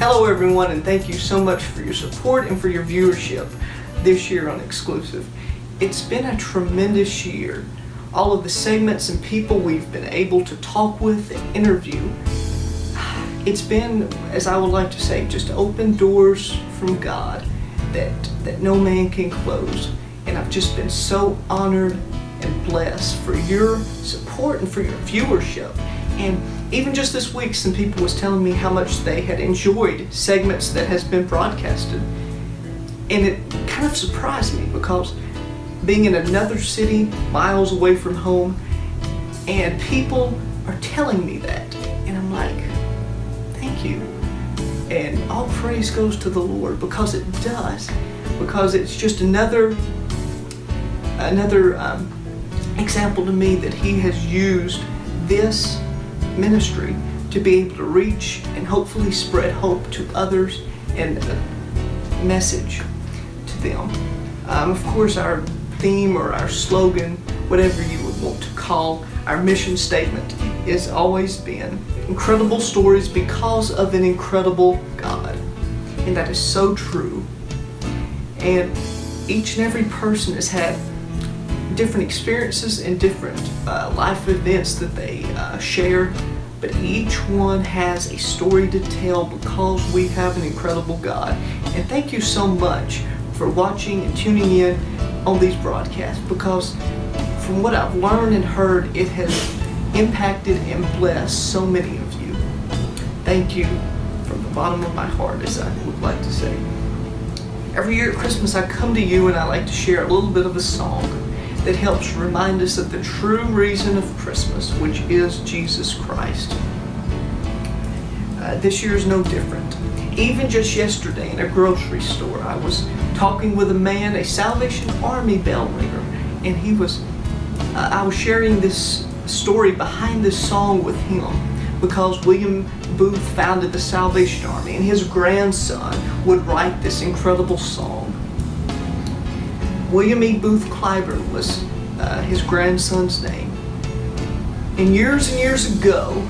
Hello everyone, and thank you so much for your support and for your viewership this year on Exclusive. It's been a tremendous year. All of the segments and people we've been able to talk with and interview. It's been, as I would like to say, just open doors from God that no man can close. And I've just been so honored and blessed for your support and for your viewership. And even just this week, some people was telling me how much they had enjoyed segments that has been broadcasted. And it kind of surprised me because being in another city, miles away from home, and people are telling me that. And I'm like, thank you. And all praise goes to the Lord because it does. Because it's just another example to me that He has used this ministry to be able to reach and hopefully spread hope to others and a message to them. Of course, our theme or our slogan, whatever you would want to call our mission statement, has always been incredible stories because of an incredible God. And that is so true. And each and every person has had different experiences and different life events that they share, but each one has a story to tell because we have an incredible God. And thank you so much for watching and tuning in on these broadcasts, because from what I've learned and heard, it has impacted and blessed so many of you. Thank you from the bottom of my heart, as I would like to say. Every year at Christmas I come to you and I like to share a little bit of a song that helps remind us of the true reason of Christmas, which is Jesus Christ. This year is no different. Even just yesterday in a grocery store, I was talking with a man, a Salvation Army bell ringer, and I was sharing this story behind this song with him because William Booth founded the Salvation Army, and his grandson would write this incredible song. William E. Booth Clyburn was his grandson's name. And years ago,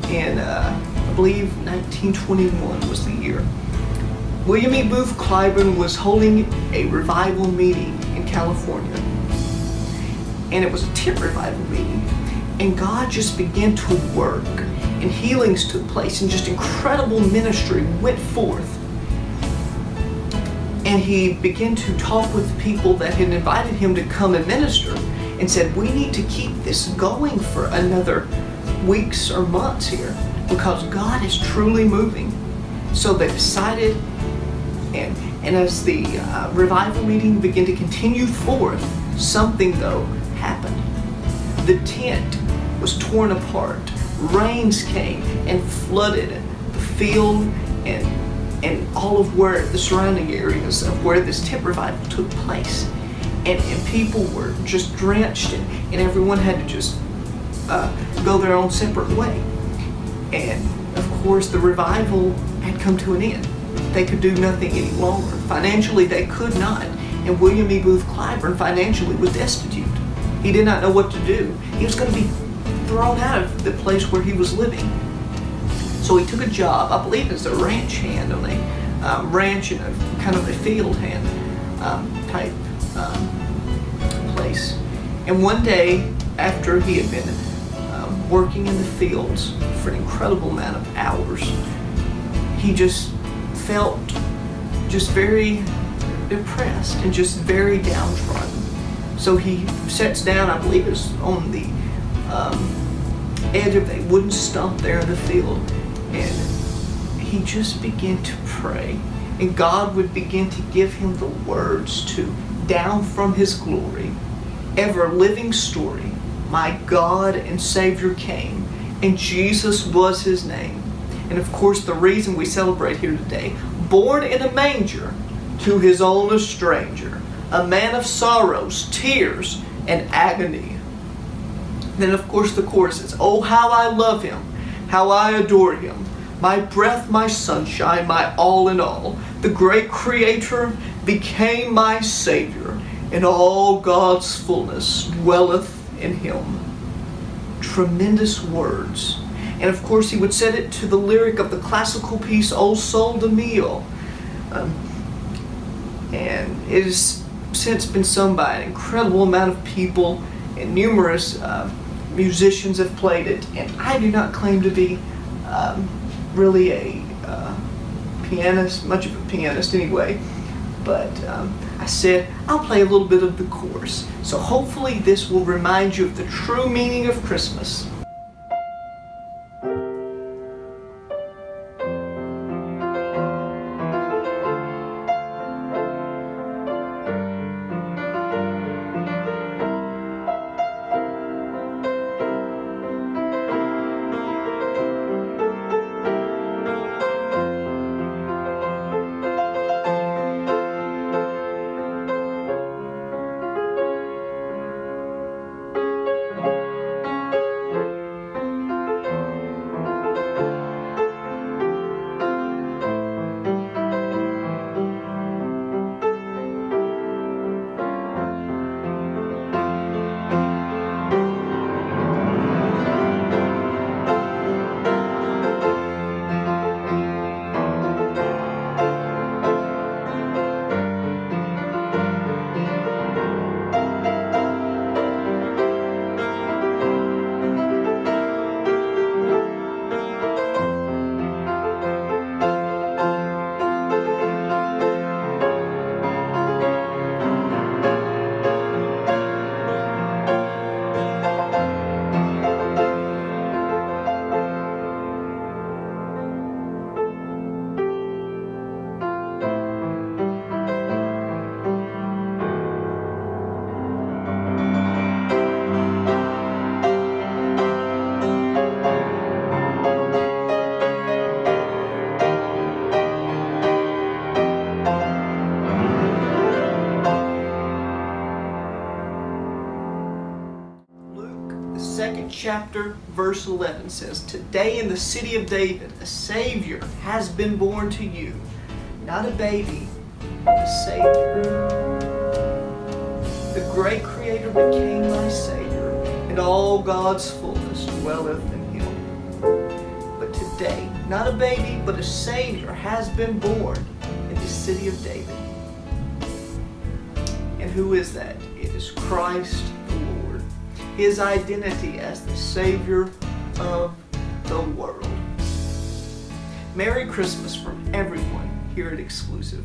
in I believe 1921 was the year, William E. Booth Clyburn was holding a revival meeting in California. And it was a tent revival meeting. And God just began to work, and healings took place, and just incredible ministry went forth. And he began to talk with people that had invited him to come and minister and said, we need to keep this going for another weeks or months here because God is truly moving. So they decided, and as the revival meeting began to continue forth, something though happened. The tent was torn apart. Rains came and flooded the field and all of where the surrounding areas of where this tent revival took place. And people were just drenched, and everyone had to just go their own separate way. And of course the revival had come to an end. They could do nothing any longer. Financially they could not. And William E. Booth Clyburn financially was destitute. He did not know what to do. He was going to be thrown out of the place where he was living. So he took a job, I believe as a ranch hand on a ranch in a kind of a field hand type place. And one day, after he had been working in the fields for an incredible amount of hours, he just felt just very depressed and just very downtrodden. So he sits down, I believe it's on the edge of a wooden stump there in the field, and he just began to pray, and God would begin to give him the words to Down from His Glory, ever living story, my God and Savior came, and Jesus was His name. And of course the reason we celebrate here today, born in a manger, to His own a stranger, a man of sorrows, tears, and agony. Then of course the chorus is, oh how I love Him, how I adore Him, my breath, my sunshine, my all in all. The great Creator became my Savior, and all God's fullness dwelleth in Him. Tremendous words. And of course, he would set it to the lyric of the classical piece "O Sol de Mio." And it has since been sung by an incredible amount of people, and numerous musicians have played it. And I do not claim to be really a pianist, much of a pianist anyway, but I said I'll play a little bit of the chorus. So hopefully this will remind you of the true meaning of Christmas. Second chapter, verse 11 says, "Today in the city of David, a Savior has been born to you. Not a baby, but a Savior. The great Creator became thy Savior, and all God's fullness dwelleth in him. But today, not a baby, but a Savior has been born in the city of David." And who is that? It is Christ the Lord. His identity as the Savior of the world. Merry Christmas from everyone here at Exclusive.